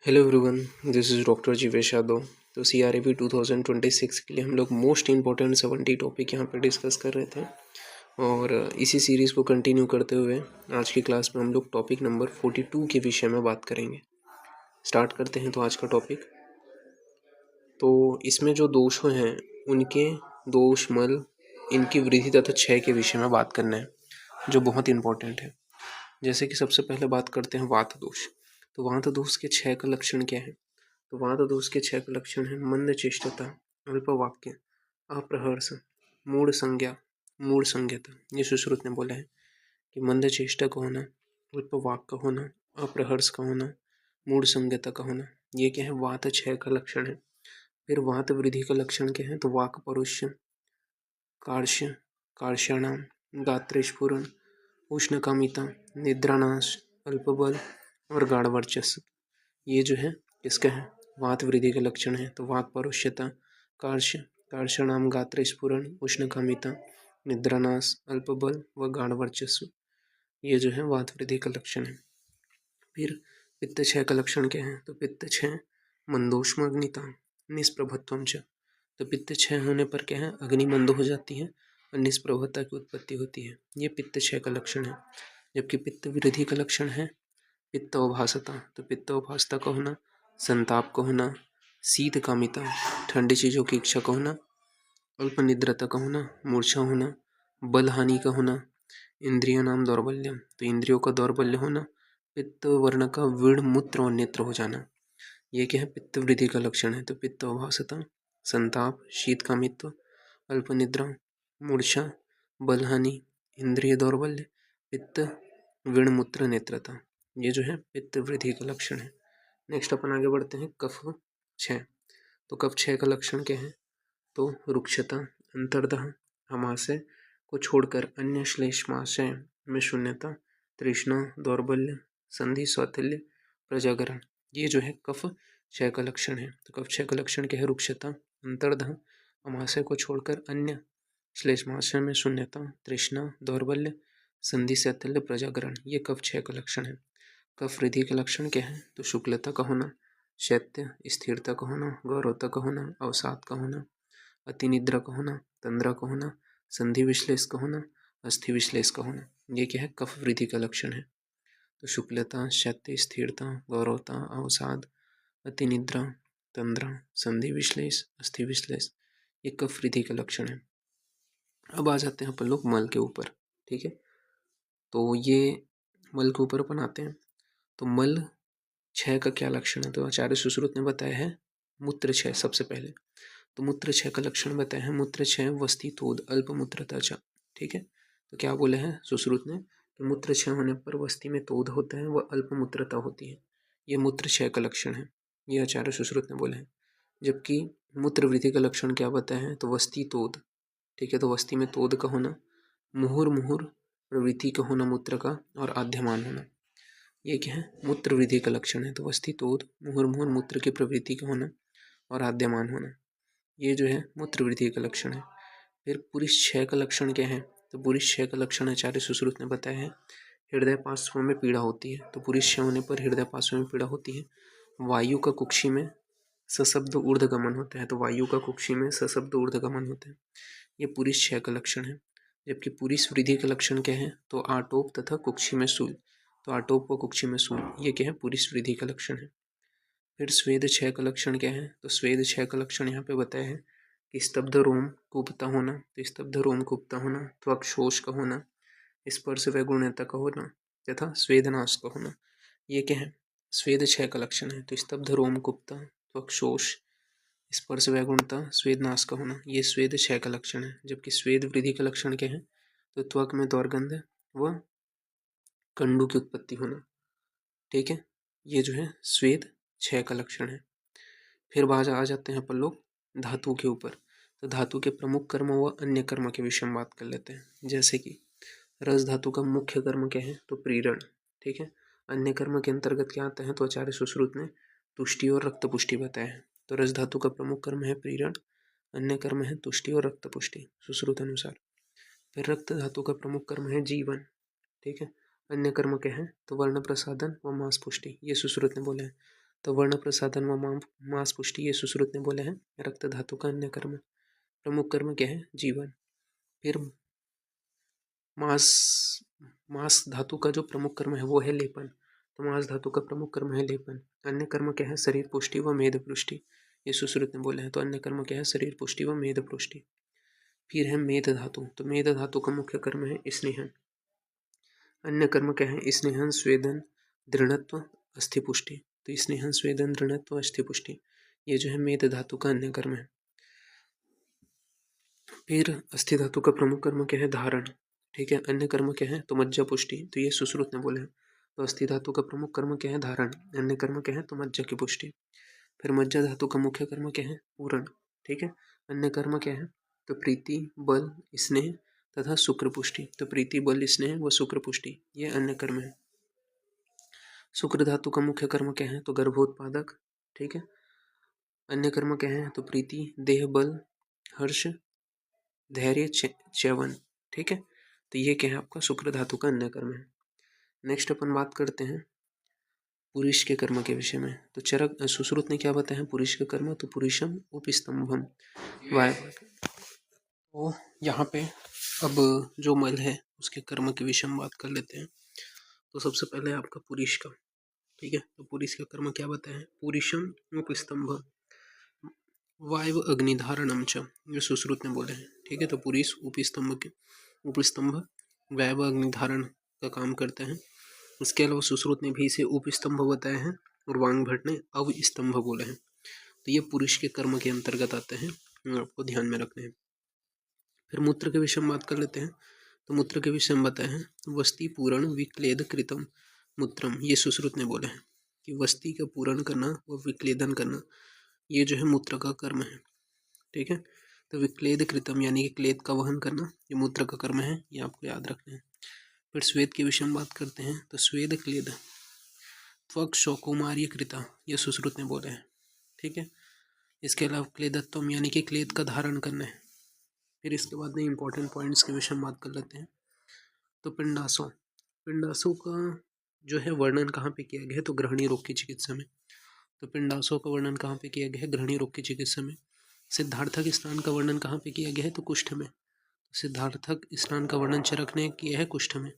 Hello everyone, this is doctor Jeevesh Yadav. तो CRAP 2026 के लिए हम लोग मोस्ट इम्पॉर्टेंट 70 टॉपिक यहाँ पे डिस्कस कर रहे थे और इसी सीरीज़ को कंटिन्यू करते हुए आज की क्लास में हम लोग टॉपिक नंबर 42 के विषय में बात करेंगे। स्टार्ट करते हैं तो आज का टॉपिक। तो इसमें जो दोष हैं उनके दोष, मल, इनकी वृद्धि तथा क्षय के विषय में बात करना है, जो बहुत इम्पोर्टेंट है। जैसे कि सबसे पहले बात करते हैं वात दोष। तो वात दोष के क्षय का लक्षण क्या है? तो वात दोष के क्षय का लक्षण है मंद चेष्टता, अल्प वाक्य, अप्रहर्ष, मूढ़ संज्ञता। ये सुश्रुत ने बोला है कि मंद चेष्टा का होना, अल्प वाक का होना, अप्रहर्ष का होना, मूढ़ संज्ञता का होना, ये क्या है? वात क्षय का लक्षण है। फिर वात वृद्धि का लक्षण क्या है? तो वाक परुष्य, कार्श्य, कार्श्याणाम, गात्रस्फुरण, उष्णकामिता, निद्रानाश, अल्पबल और गाढ़ वर्चस्व। ये जो है किसका है? वात वृद्धि के लक्षण है। तो वाक परुष्यता, कार्श्य, कार्षणाम, गात्र स्फुरण, उष्णकामिता, निद्रानाश, अल्पबल व गाढ़ वर्चस्व, ये जो है वात वृद्धि का लक्षण है। फिर पित्त क्षय का लक्षण क्या है? तो पित्त क्षय मंदोष्माग्निता, निष्प्रभत्वम च। तो पित्त क्षय होने पर क्या है? अग्नि मंद हो जाती है और निष्प्रभता की उत्पत्ति होती है। ये पित्त क्षय का लक्षण है। जबकि पित्त वृद्धि का लक्षण है पित्तोभासता। तो पित्तोभासता का होना, संताप का होना, शीत कामिता, ठंडी चीज़ों की इच्छा का होना, अल्प निद्रता का होना, मूर्छा होना, बल हानि का होना, इंद्रिय नाम दौर्बल्यम। तो इंद्रियों का दौर्बल्य होना, पित्त वर्ण का विड़, मूत्र और नेत्र हो जाना, ये क्या है? पित्त वृद्धि का लक्षण है। तो पित्तोभासता, संताप, शीत कामित्व, अल्प निद्रा, मूर्छा, बल हानि, इंद्रिय दौर्बल्य, पित्त, विड़, मूत्र, नेत्रता, ये जो है पित्त वृद्धि का लक्षण है। नेक्स्ट अपन आगे बढ़ते हैं कफ क्षय। तो कफ क्षय का लक्षण क्या है? तो रुक्षता, अंतर्दह, अमाशय को छोड़कर अन्य श्लेष्माशय में शून्यता, तृष्णा, दौर्बल्य, संधि, सौतल्य, प्रजागरण, ये जो है कफ क्षय का लक्षण है। तो कफ क्षय का लक्षण क्या है? रुक्षता, अंतर्दह, अमाशय को छोड़कर अन्य श्लेष्माशय में शून्यता, तृष्णा, दौर्बल्य, संधि, सौतल्य, प्रजागरण, ये कफ क्षय का लक्षण है। कफ वृद्धि के लक्षण क्या है? तो शुक्लता का होना, शैत्य, स्थिरता का होना, गौरवता का होना, अवसाद का होना, अति निद्रा का होना, तंद्रा का होना, संधि विश्लेष का होना, अस्थि विश्लेष का होना, ये क्या है? कफ वृद्धि का लक्षण है। तो शुक्लता, शैत्य, स्थिरता, गौरवता, अवसाद, अति निद्रा, तंद्रा, संधि विश्लेष, अस्थि विश्लेष, ये कफ वृद्धि का लक्षण है। अब आ जाते हैं अपन लोग मल के ऊपर। ठीक है, तो ये मल के ऊपर अपन आते हैं। तो मल क्षय का क्या लक्षण है? तो आचार्य सुश्रुत ने बताया है मूत्र क्षय सबसे पहले। तो मूत्र क्षय का लक्षण बताया है मूत्र क्षय वस्ती तोद अल्प मूत्रता च। ठीक है, तो क्या बोले हैं सुश्रुत ने कि मूत्र क्षय होने पर वस्ती में तोद होता है, वह अल्प मूत्रता होती है, ये मूत्र क्षय का लक्षण है, ये आचार्य सुश्रुत ने बोले हैं। जबकि मूत्र वृद्धि का लक्षण क्या बताया है? तो वस्ती तोद। ठीक है, तो वस्ती में तोद का होना, मुहुर मुहुर प्रवृत्ति का होना मूत्र का, और आद्यमान होना, ये क्या है? मूत्र वृद्धि का लक्षण है। तो वस्ती तोद, मुहुर मुहुर मूत्र की प्रवृत्ति का होना और आद्यमान होना, ये जो है मूत्र वृद्धि का लक्षण है। फिर पुरुष क्षय का लक्षण क्या है? तो पुरुष क्षय का लक्षण आचार्य सुश्रुत ने बताया है हृदय पार्श्व में पीड़ा होती है। तो पुरुष क्षय होने पर हृदय पार्श्व में पीड़ा होती है, वायु का कुक्षी में सशब्द ऊर्ध्वगमन होता है। तो वायु का कुक्षी में सशब्द ऊर्ध्वगमन होता है, ये पुरुष क्षय का लक्षण है। जबकि पुरुष वृद्धि का लक्षण क्या है? तो आटोप तथा कुक्षी में सूल। तो आटोप व कुक्षी में सूल, ये क्या है? पुरुष वृद्धि का लक्षण है। फिर स्वेद क्षय का लक्षण क्या है? तो स्वेद क्षय का लक्षण यहाँ पे बताया है कि स्तब्ध रोम कुपता होना। तो स्तब्ध रोम कुपता होना, त्वक शोष का होना, स्पर्श वैगुण्यता का होना तथा स्वेदनाश का होना, ये क्या है? स्वेद क्षय का लक्षण है। तो स्तब्ध रोम कुपता, त्वक शोष, स्पर्श वैगुणता, स्वेदनाश का होना, ये स्वेद क्षय का लक्षण है। जबकि स्वेद वृद्धि का लक्षण क्या है? तो त्वक में दौर्गंध व कंडू की उत्पत्ति होना। ठीक है, ये जो है स्वेद क्षय का लक्षण है। फिर बाज आ जाते हैं अपन लोग धातु के ऊपर। तो धातु के प्रमुख कर्म व अन्य कर्म के विषय में बात कर लेते हैं। जैसे कि रस धातु का मुख्य कर्म क्या है? तो प्रीरण। ठीक है, अन्य कर्म के अंतर्गत क्या आता है? तो आचार्य सुश्रुत ने तुष्टि और रक्त पुष्टि बताया है। तो रस धातु का प्रमुख कर्म है प्रीरण, अन्य कर्म है तुष्टि और रक्त पुष्टि सुश्रुत अनुसार। फिर रक्त धातु का प्रमुख कर्म है जीवन। ठीक है, अन्य कर्म क्या है? तो वर्ण प्रसादन व मांस पुष्टि, ये सुश्रुत ने बोला है। तो वर्ण प्रसादन व मांस पुष्टि ये सुश्रुत ने बोले हैं। रक्त धातु का अन्य कर्म, प्रमुख कर्म क्या है? जीवन। फिर मांस मांस धातु का जो प्रमुख कर्म है वो है लेपन, तो मांस धातु का प्रमुख कर्म है लेपन। अन्य कर्म क्या है? शरीर पुष्टि व मेद पुष्टि, ये सुश्रुत ने बोले हैं। तो अन्य कर्म क्या है? शरीर पुष्टि व मेद पुष्टि। फिर है मेद धातु, तो मेद धातु का मुख्य कर्म है स्नेहन। अन्य कर्म क्या है? स्नेहन, स्वेदन, दृढ़त्व, अस्थि पुष्टि। तो स्नेहन, स्वेदन, दृढ़त्व, अस्थि पुष्टि, ये जो है मेद धातु का अन्य कर्म है। फिर अस्थि धातु का प्रमुख कर्म क्या है? धारण। ठीक है। अन्य कर्म क्या है? तो मज्जा पुष्टि, तो ये सुश्रुत ने बोले हैं। तो अस्थि धातु का प्रमुख कर्म क्या है? धारण। अन्य कर्म क्या है? तो मज्जा की पुष्टि। फिर मज्जा धातु का मुख्य कर्म क्या है? पूरण। ठीक है। अन्य कर्म क्या है? तो प्रीति, बल, स्नेह तथा शुक्र पुष्टि। तो प्रीति, बल, स्नेह व शुक्र पुष्टि, ये अन्य कर्म है। शुक्र धातु का मुख्य कर्म क्या है? तो गर्भोत्पादक। ठीक है। अन्य कर्म क्या है? तो प्रीति, देह बल, हर्ष, धैर्य, च्यवन। ठीक है। तो ये क्या है? आपका शुक्र धातु का अन्य कर्म है। नेक्स्ट अपन बात करते हैं पुरुष के कर्म के विषय में। तो चरक सुश्रुत ने क्या बताया पुरुष के कर्म? तो पुरुषम उपस्तंभम वाय। तो यहाँ पे अब जो मल है उसके कर्म के विषय में बात कर लेते हैं। तो सबसे पहले आपका पुरुष का, ठीक है। तो पुरुष का कर्म क्या बताया है? पुरुषम उपस्तंभ वायव अग्निधारणम च, ये सुश्रुत ने बोले हैं। ठीक है। तो पुरुष उपस्तंभ वायव अग्निधारण का काम करते हैं। इसके अलावा सुश्रुत ने भी इसे उपस्तंभ बताया है और वांग भट्ट ने अवस्तंभ बोले हैं। तो ये पुरुष के कर्म के अंतर्गत आते हैं, आपको ध्यान में रखने हैं। फिर मूत्र के विषय में बात कर लेते हैं। तो मूत्र के विषय में बताया है वस्ती पूरण विक्लेद कृतम मूत्रम, ये सुश्रुत ने बोले हैं कि वस्ती का पूरण करना व विक्लेदन करना ये जो है मूत्र का कर्म है। ठीक है। तो विक्लेद कृतम यानी कि क्लेद का वहन करना ये मूत्र का कर्म है, ये आपको याद रखना है। फिर स्वेद के विषय में बात करते हैं। तो स्वेद क्लेद त्वक शौकुमार्य कृता, ये सुश्रुत ने बोले हैं। ठीक है। इसके अलावा क्लेदत्वम यानी कि क्लेद का धारण करना है। फिर इसके बाद में इंपॉर्टेंट पॉइंट्स के विषय में बात कर लेते हैं। तो पिंडासों का जो है वर्णन कहाँ पे किया गया है? तो ग्रहणी रोग की चिकित्सा में। तो पिंडासों का वर्णन कहाँ पे किया गया है? ग्रहणी रोग की चिकित्सा में। सिद्धार्थक स्नान का वर्णन कहाँ पे किया गया है? तो कुष्ठ में। सिद्धार्थक स्नान का वर्णन चरक ने किया है कुष्ठ में।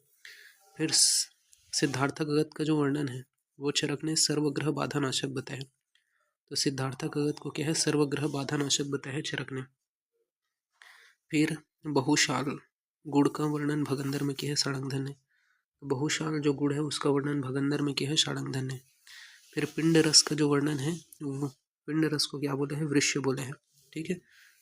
फिर सिद्धार्थक गत का जो वर्णन है वो चरक ने सर्वग्रह बाधा नाशक बताया। तो सिद्धार्थक गत को क्या है? सर्वग्रह बाधा नाशक बताया है चरक ने। फिर बहुशाल गुड़ का वर्णन भगंदर में किया है षडांगधर ने। बहुशाल जो गुड़ है उसका वर्णन भगंदर में किया है षडांगधर ने। फिर पिंड रस का जो वर्णन है वो पिंड रस को क्या बोले हैं? वृष्य बोले हैं। ठीक है।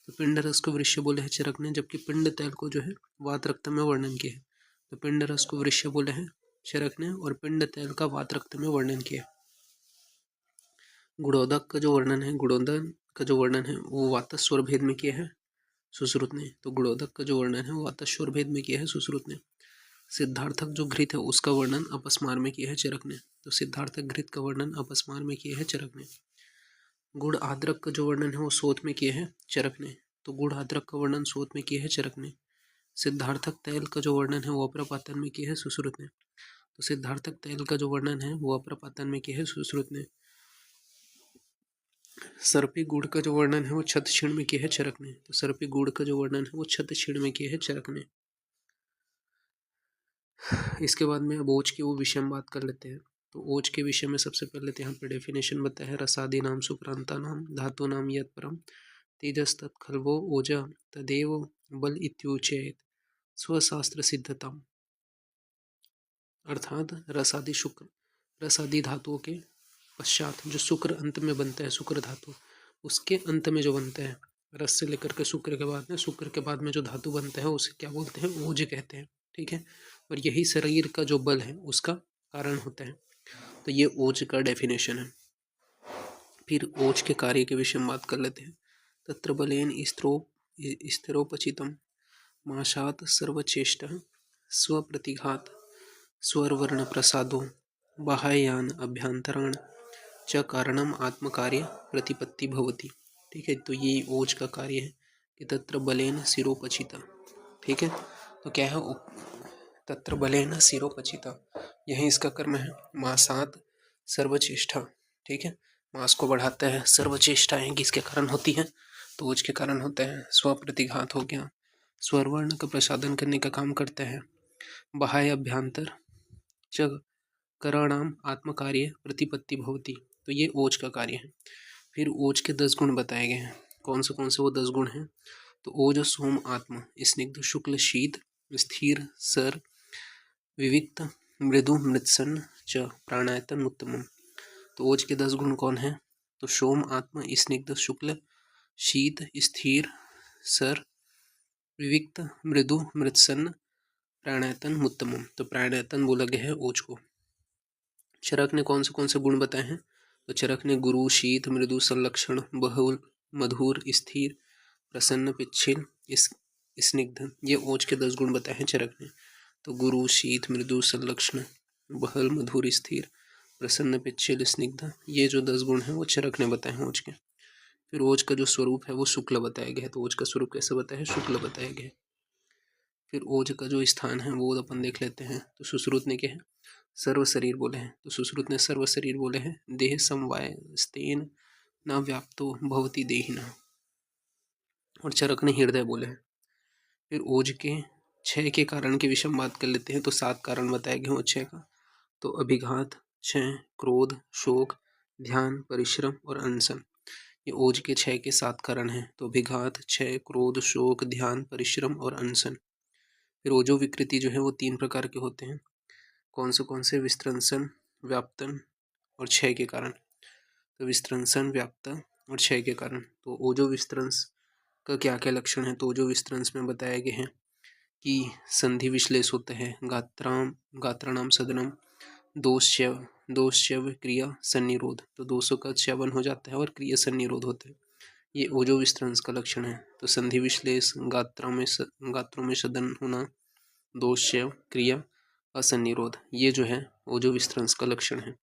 तो पिंड रस को वृष्य बोले हैं चरक ने, जबकि पिंड तैल को जो है वात रक्त में वर्णन किया है। तो पिंड रस को वृष्य बोले हैं चरक ने और पिंड तैल का वात रक्त में वर्णन किया। गुणोदक का जो वर्णन है, गुणोदक का जो वर्णन है वो वातस्वर भेद में किया है सुश्रुत ने। तो गुणोदक का जो वर्णन है वो वातस्वर भेद में किया है सुश्रुत ने। सिद्धार्थक जो घृत है उसका वर्णन अपस्मार में किया है चरक ने। तो सिद्धार्थक घृत का वर्णन अपस्मार में किया है चरक ने। गुड़ आद्रक का जो वर्णन है वो सोत में किया है चरक ने। तो गुड़ आद्रक का वर्णन सोत में किया है चरक ने। सिद्धार्थक तैल का जो वर्णन है वो अप्रपातन में किया है सुश्रुत ने। तो सिद्धार्थक तैल का जो वर्णन है वो अप्रपातन में किया है सुश्रुत ने। सर्पी गुड़ का जो वर्णन है वो छत क्षीण में किया है चरक ने। तो सर्पी गुड़ का जो वर्णन है वो छत क्षीण में किया है चरक ने। इसके बाद में अब ओज के वो विषय में बात कर लेते हैं। तो ओज के विषय में सबसे पहले तो यहाँ पे डेफिनेशन बताया है रसादि नाम सुक्रांता नाम धातु नाम यत् परम तेजस तत्खल्वो ओजा तदेव बल इत्युच्येत स्वशास्त्र सिद्धता। अर्थात रसादि धातुओं के पश्चात जो शुक्र अंत में बनता है, शुक्र धातु उसके अंत में जो बनता है, रस से लेकर के शुक्र के बाद में, शुक्र के बाद में जो धातु बनता है उसे क्या बोलते हैं? ओज कहते हैं। ठीक है। और यही शरीर का जो बल है उसका कारण होता है। तो ये ओज का डेफिनेशन है। फिर ओज के कार्य के विषय में बात कर लेते हैं। तत्र बलेन स्थिरोपचितम माशात सर्वचेष्ट स्वप्रतिघात स्वरवर्ण प्रसादो बाह्यान अभ्यंतरण च कारणम आत्मकार्य प्रतिपत्ति भवति। ठीक है। तो ये ओज का कार्य है कि तत्र बलेन सिरोपचिता। ठीक है। तो क्या है? तत्र बलेन सिरोपचिता, यही इसका कर्म है। मासात सर्वचेष्टा। ठीक है। मास को बढ़ाता है। सर्व चेष्टाएं किसके कारण होती हैं, तो ओज के कारण होता है। स्वप्रतिघात हो गया, स्वरवर्ण का प्रसादन करने का काम करता है। बाह्य अभ्यंतर च कराणाम आत्मकार्य प्रतिपत्ति भवती, तो ये ओज का कार्य है। फिर ओज के 10 गुण बताए गए हैं। कौन से वो 10 गुण हैं, तो ओज सोम आत्म स्निग्ध शुक्ल शीत स्थिर सर विविक्त मृदु मृत्सन्न च प्राणायतन उत्तम। तो ओज के 10 गुण कौन है, तो सोम आत्म स्निग्ध शुक्ल शीत स्थिर सर विविक्त मृदु मृत्सन्न प्राणायतन उत्तम। तो प्राणायतन बोला गया है ओज को। चरक ने कौन से गुण बताए हैं, तो चरक ने गुरु शीत मृदु संलक्षण बहुल मधुर स्थिर प्रसन्न पिच्छिल स्निग्ध, ये ओज के 10 गुण बताए हैं चरक ने। तो गुरु शीत मृदु संलक्षण बहल मधुर स्थिर प्रसन्न पिच्छिल स्निग्ध, ये जो 10 गुण हैं वो चरक ने बताए हैं ओज के। फिर ओज का जो स्वरूप है वो शुक्ल बताया गया है। तो ओज का स्वरूप कैसे बताया है, शुक्ल बताया गया है। फिर ओज का जो स्थान है वो अपन देख लेते हैं। तो सुश्रुत ने क्या है, सर्व शरीर बोले हैं। तो सुश्रुत ने सर्व शरीर बोले हैं। देह समवाय स्तेन न व्याप्तो भवती देहिना, और चरक ने हृदय बोले हैं। फिर ओज के 6 के कारण के विषय में बात कर लेते हैं। तो 7 कारण बताए गए हैं 6 का। तो अभिघात 6, क्रोध, शोक, ध्यान, परिश्रम और अनशन, ये ओज के 6 के 7 कारण हैं। तो अभिघात 6, क्रोध, शोक, ध्यान, परिश्रम और अनशन। फिर ओजो विकृति जो है वो 3 प्रकार के होते हैं। कौन से, विस्त्रंसन, व्याप्तन और 6 के कारण। तो विस्त्रंसन, व्याप्तन और 6 के कारण। तो ओजो विस्त्रंस का क्या क्या लक्षण है, तो ओजो विस्त्रंस में बताया गया है कि संधि विश्लेष होते हैं, गात्राणाम सदनम, दोषच्यव क्रिया सन्निरोध, तो दोषों का च्यवन हो जाता है और क्रिया सन्निरोध होता है, ये ओजो विस्त्रंस का लक्षण है। तो संधि विश्लेष, गात्रों में सदन होना, दोषच्यव क्रिया असन्निरोध, ये जो है ओजो विस्त्रंस का लक्षण है।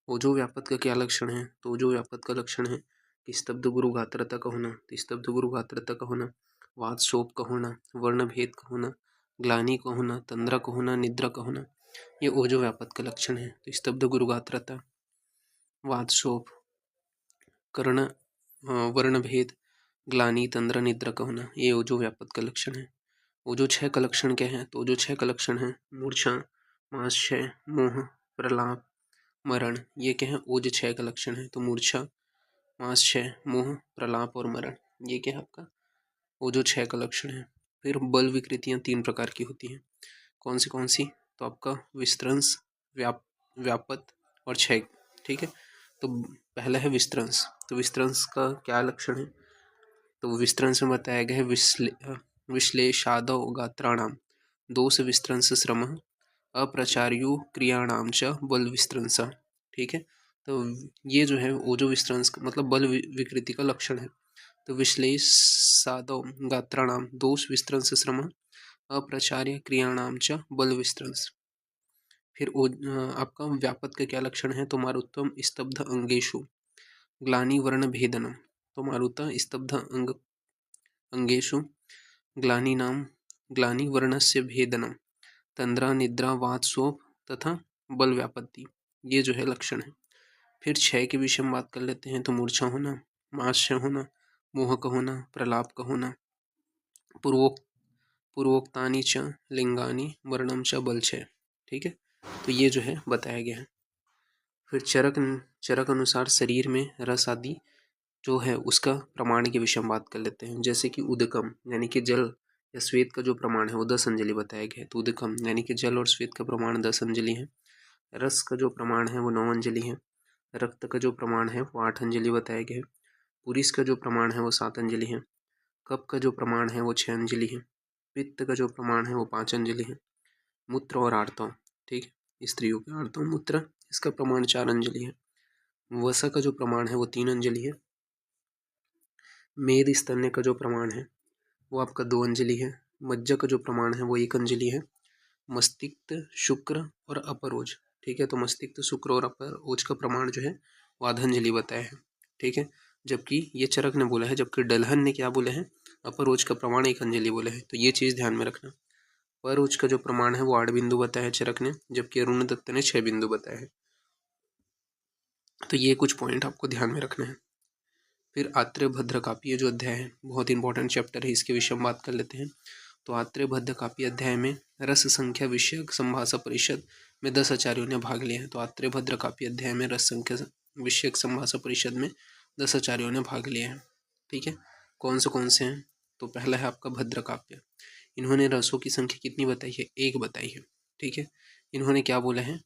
ओजो व्यापक का क्या लक्षण है, तो ओजो व्यापक का लक्षण है कि स्तब्ध गुरु गात्रता का होना, तो स्तब्ध गुरु गात्रता का होना, वात शोप का होना, वर्ण भेद का होना, ग्लानि का होना, तंद्रा का होना, निद्रा का होना, ये ओजो व्यापक का लक्षण है। तो स्तब्ध गुरु गात्रता, वात शोप, कर्ण वर्ण भेद, ग्लानि, तंद्रा, निद्रा का होना, ये ओजो व्यापक का लक्षण है। ओजो 6 का लक्षण क्या है, तो ओजो 6 का लक्षण है मूर्छा, मांसक्षय, मोह, प्रलाप, मरण, ये क्या है ओज 6 का लक्षण है। तो मूर्छा, मांसक्षय, मोह, प्रलाप और मरण, ये क्या है आपका ओजो 6 का लक्षण है। फिर बल विकृतियां 3 प्रकार की होती हैं। कौन सी, तो आपका विस्त्रंस, व्यापत और क्षय, ठीक है। तो पहला है विस्त्रंस। तो विस्त्रंस का क्या लक्षण है, तो विस्त्रंस में बताया गया है विश्लेषादौ गात्राणाम दोष विस्त्रंस श्रम अप्रचार्यु क्रियाणाम च बल विस्त्रंस, ठीक है। तो ये जो है ओजो विस्त्रंस मतलब बल विकृति का लक्षण है। तो विश्लेषादौ गात्राणाम दोष विस्त्रंस श्रम अप्रचार्य क्रियाणाम च बल विस्त्रंस। फिर आपका व्यापक का क्या लक्षण है, तो मारुतम स्तब्ध अंगेशु ग्लानि वर्ण भेदनम, तो मारुता स्तब्ध अंगेशु ग्लानि वर्णस्य भेदनम, तंद्रा, निद्रा, वात शोप तथा बल व्यापत्ति, ये जो है लक्षण है। फिर 6 के विषय में बात कर लेते हैं। तो मूर्छा होना, मांसक्षय होना, मोह का होना, प्रलाप का होना, पूर्वोक्तानि च लिंगानि वर्णम च बलक्षय, ठीक है। तो ये जो है बताया गया है। फिर चरक अनुसार शरीर में रस आदि जो है उसका प्रमाण के विषय में बात कर लेते हैं। जैसे कि उदकम यानी कि जल या श्वेत का जो प्रमाण है वो 10 अंजलि बताया गया है। तो उदकम यानी कि जल और श्वेत का प्रमाण 10 अंजलि है। रस का जो प्रमाण है वो 9 अंजलि है। रक्त का जो प्रमाण है वो 8 अंजलि बताया गया है। पुरीस का जो प्रमाण है वो 7 अंजलि है। कफ का जो प्रमाण है वो 6 अंजलि है। पित्त का जो प्रमाण है वो 5 अंजलि है। मूत्र और आर्तव, ठीक है, स्त्रियों के आर्तव मूत्र, इसका प्रमाण 4 अंजलि है। वसा का जो प्रमाण है वो 3 अंजलि है। मेद स्तन्य का जो प्रमाण है वो आपका 2 अंजलि है। मज्जा का जो प्रमाण है वो 1 अंजलि है। मस्तिष्क, शुक्र और अपरोज, ठीक है। तो मस्तिष्क, शुक्र और अपरोज का प्रमाण जो है वो आधा अंजलि बताया है, ठीक है। जबकि ये चरक ने बोला है, जबकि डलहन ने क्या बोले हैं, अपरोज का प्रमाण 1 अंजलि बोले हैं। तो ये चीज़ ध्यान में रखना। परोज का जो प्रमाण है वो 8 बिंदु बताया है चरक ने, जबकि अरुण दत्त ने 6 बिंदु बताया है। तो ये कुछ पॉइंट आपको ध्यान में रखना है। फिर आत्रेय भद्र काव्य, ये जो अध्याय है बहुत इंपॉर्टेंट चैप्टर है, इसके विषय में बात कर लेते हैं। तो आत्रेय भद्र काव्य अध्याय में रस संख्या विषयक संभाषा परिषद में 10 आचार्यों ने भाग लिया है। तो आत्रेय भद्र काव्य अध्याय में रस संख्या विषयक संभाषा परिषद में 10 आचार्यों ने भाग लिया है। ठीक है, कौन से हैं? तो पहला है आपका भद्र काव्य। इन्होंने रसों की संख्या कितनी बताई है? 1 बताई है। ठीक है, इन्होंने क्या बोला है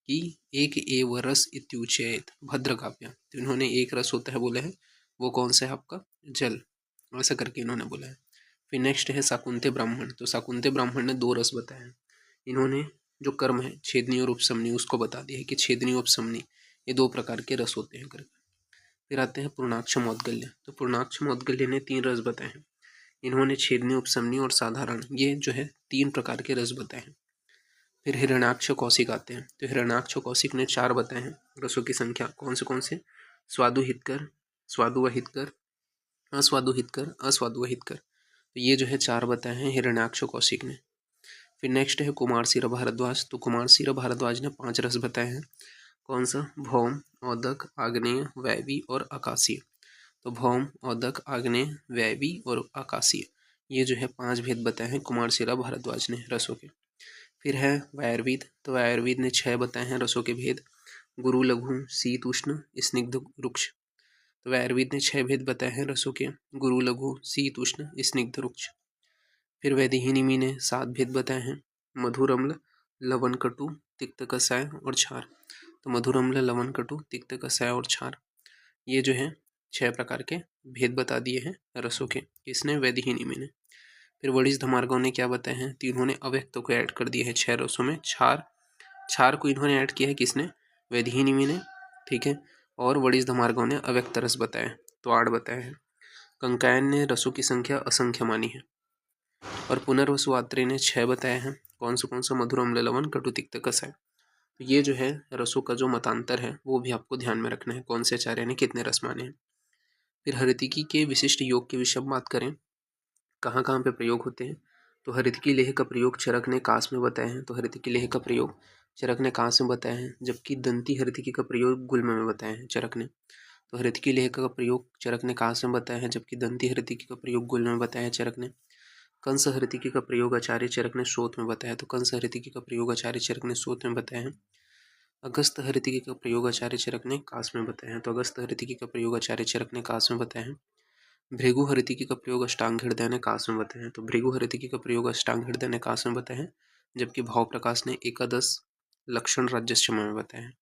कि एक एव रस इत्युच्येत भद्र काव्य। तो इन्होंने एक रस होता है बोला है, वो कौन सा है आपका? जल, ऐसा करके इन्होंने बोला है। फिर नेक्स्ट है शाकुंतल ब्राह्मण। तो शाकुंतल ब्राह्मण ने 2 रस बताए हैं। इन्होंने जो कर्म है छेदनी और उपशमनी उसको बता दिया है कि छेदनी उपशमनी ये 2 प्रकार के रस होते हैं करके। फिर आते हैं पूर्णाक्ष मौद्गल्य। तो पूर्णाक्ष मौद्गल्य ने 3 रस बताए हैं। इन्होंने छेदनी उपशमनी और साधारण ये जो है 3 प्रकार के रस बताए हैं। फिर हिरण्याक्ष कौशिक आते हैं। तो हिरण्याक्ष कौशिक ने 4 बताए हैं रसों की संख्या। कौन से? स्वादु हितकर, स्वादु व हितकर, अस्वादु हितकर, अस्वादु व हितकर। तो ये जो है 4 बताए हैं हिरण्याक्ष कौशिक ने। फिर नेक्स्ट है कुमारशीर भारद्वाज। तो कुमारशीर भारद्वाज ने 5 रस बताए हैं। कौन सा? भौम, औदक, आग्नेय, वायवी और आकाशीय। तो भौम, औदक, आग्नेय, वायवी और आकाशीय, ये जो है 5 भेद बताए हैं कुमारशीर भारद्वाज ने रसों के। फिर है वायुर्वेद। तो वायुर्वेद ने 6 बताए हैं रसों के भेद। गुरु, लघु, शीत, उष्ण, स्निग्ध, रुक्ष। तो वायुर्वेद ने 6 भेद बताए हैं रसों के। गुरु, लघु, शीत, उष्ण, स्निग्ध, रुक्ष। फिर वैदिहीनिमी ने 7 भेद बताए हैं। मधुर, अम्ल, लवण, कटु, तिक्त, कषाय और क्षार। तो मधुर, अम्ल, लवण, कटु, तिक्त, कषाय और क्षार, ये जो है 6 प्रकार के भेद बता दिए हैं रसों के, किसने? वैदिहीनिमी ने। फिर वड़िस धमार्गव ने क्या बताए हैं? तो इन्होंने अव्यक्त को ऐड कर दिया है 6 रसों में। क्षार को इन्होंने ऐड किया है किसने? वैदिहीनिमी ने। ठीक है, और वड़िस धमार्गव ने अव्यक्त रस बताए, तो 8 बताए हैं। कंकायन ने रसों की संख्या असंख्य मानी है। और पुनर्वसु आत्रेय ने 6 बताए हैं। कौन सा? मधुर, अम्ल, लवण, कटु, तिक्त, कषाय। तो ये जो है रसों का जो मतांतर है वो भी आपको ध्यान में रखना है, कौन से आचार्य ने कितने रस माने हैं। फिर हरितिकी के विशिष्ट योग के विषय में बात करें, कहाँ कहाँ पे प्रयोग होते हैं। तो हरितिकी लेह का प्रयोग चरक ने कास में बताए हैं। तो हरितिकी लेह का प्रयोग चरक ने कास में बताया है, जबकि दंती हरितिकी का प्रयोग गुल्म में बताया है चरक ने। तो हरितिकी लेह का प्रयोग चरक ने कास में बताया है, जबकि दंती हरितिकी का प्रयोग गुल्म में बताया है चरक ने। कंस हरितिकी का प्रयोग आचार्य चरक ने श्रोत में बताया। तो कंस हरितिकी का प्रयोग आचार्य चरक ने श्रोत में बताया है। अगस्त हरितिकी का प्रयोग आचार्य चरक ने कास में बताया है। तो अगस्त हरितिकी का प्रयोग आचार्य चरक ने कास में बताया है। भृगु हरितिकी का प्रयोग अष्टांग हृदय ने कास में बताया है। तो भृगु हरितिकी का प्रयोग अष्टांग हृदय ने कास में बताया है, जबकि भाव प्रकाश ने एकादश लक्षण राज्यश्रम में बताया है।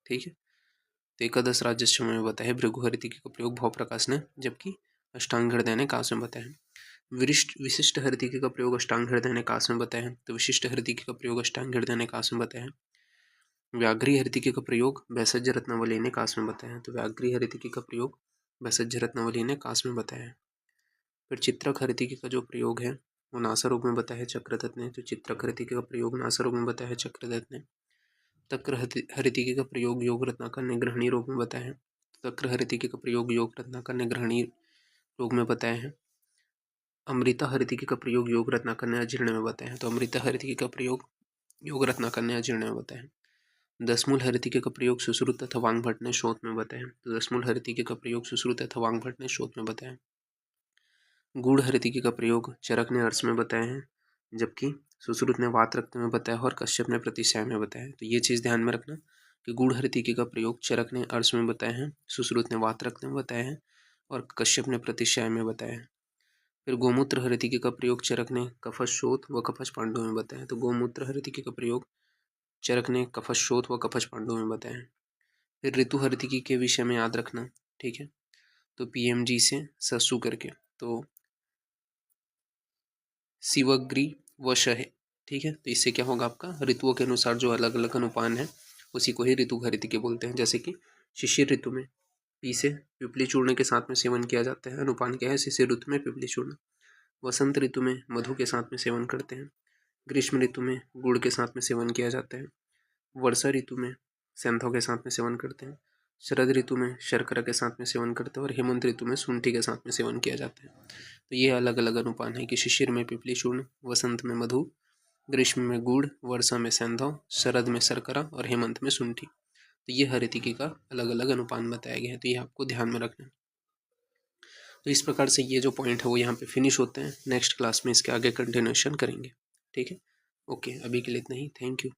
ठीक है, तो एकादश राज्यश्रम में बताया है भृगु हरितिकी का प्रयोग भाव प्रकाश ने, जबकि अष्टांग हृदय ने कास में बताया है। विशिष्ट हरितिकी का प्रयोग अष्टांग हृदय ने कास में बताया है। तो विशिष्ट हरितिकी का प्रयोग अष्टांग हृदय ने कास में बताया है। व्याघ्री हरितिकी का प्रयोग वैसज्य रत्नावली ने कास में बताया है। तो व्याघ्री हरितिकी का प्रयोग वैसज्य रत्नावली ने कास में बताया है। फिर चित्रक हरितिकी का जो प्रयोग है वो नासारोग में बताया है चक्रदत्त ने। तो चित्रक हरितिकी का प्रयोग नासारोग में बताया है चक्रदत्त ने। तक्र हरितिकी का प्रयोग योग रत्नाकर ने ग्रहणी रोग में बताया है। तक्र हरितिकी का प्रयोग योग रत्नाकर ने ग्रहणी रोग में बताया है। अमृता हरितिकी का प्रयोग योग रत्नाकर ने अजीर्ण में बताया है। तो अमृता हरितिकी का प्रयोग योग रत्नाकर ने अजीर्ण में बताया है। दसमूल हरितिकी का प्रयोग सुश्रुत तथा वांग भट्ट ने शोध में बताया। तो दसमूल हरितिकी का प्रयोग सुश्रुत तथा वांग भट्ट ने शोध में बताया। गूढ़ हरितिकी का प्रयोग चरक ने अर्स में बताया है, जबकि सुश्रुत ने वात रक्त में बताया और कश्यप ने प्रतिशय में बताया। तो ये चीज़ ध्यान में रखना कि गूढ़ हरितिकी का प्रयोग चरक ने अर्स में बताया है, सुश्रुत ने वात रक्त में बताया है और कश्यप ने प्रतिशय में बताया है। फिर गोमूत्र हरितिकी का प्रयोग चरक ने कफशोथ व कफश पांडु में बताया। तो गोमूत्र हरितिकी का प्रयोग चरक ने कफशोथ व कफश पांडु में बताया है। फिर ऋतु हरितिकी के विषय में याद रखना, ठीक है, तो PMG से ससु करके, तो शिवग्री व शहे। ठीक है, तो इससे क्या होगा आपका ऋतुओं के अनुसार जो अलग अलग अनुपान है उसी को ही ऋतु हरितिकी बोलते हैं। जैसे कि शिशिर ऋतु में पी से पिपली चूर्ण के साथ में सेवन किया जाता है, अनुपान क्या है? शिशिर ऋतु में पिपली चूर्ण। वसंत ऋतु में मधु के साथ में सेवन करते हैं। ग्रीष्म ऋतु में गुड़ के साथ में सेवन किया जाता है। वर्षा ऋतु में सेंधव के साथ में सेवन करते हैं। शरद ऋतु में शर्करा के साथ में सेवन करते हैं और हेमंत ऋतु में शुंठी के साथ में सेवन किया जाता है। तो ये अलग अलग अनुपान है कि शिशिर में पिपली चूर्ण, वसंत में मधु, ग्रीष्म में गुड़, वर्षा में सेंधव, शरद में शर्करा और हेमंत में शुंठी। तो ये हर रीतिकी का अलग अलग अनुपात बताया गया है, तो ये आपको ध्यान में रखना है। तो इस प्रकार से ये जो पॉइंट है वो यहाँ पे फिनिश होते हैं। नेक्स्ट क्लास में इसके आगे कंटिन्यूशन करेंगे। ठीक है, ओके, अभी के लिए इतना ही। Thank you.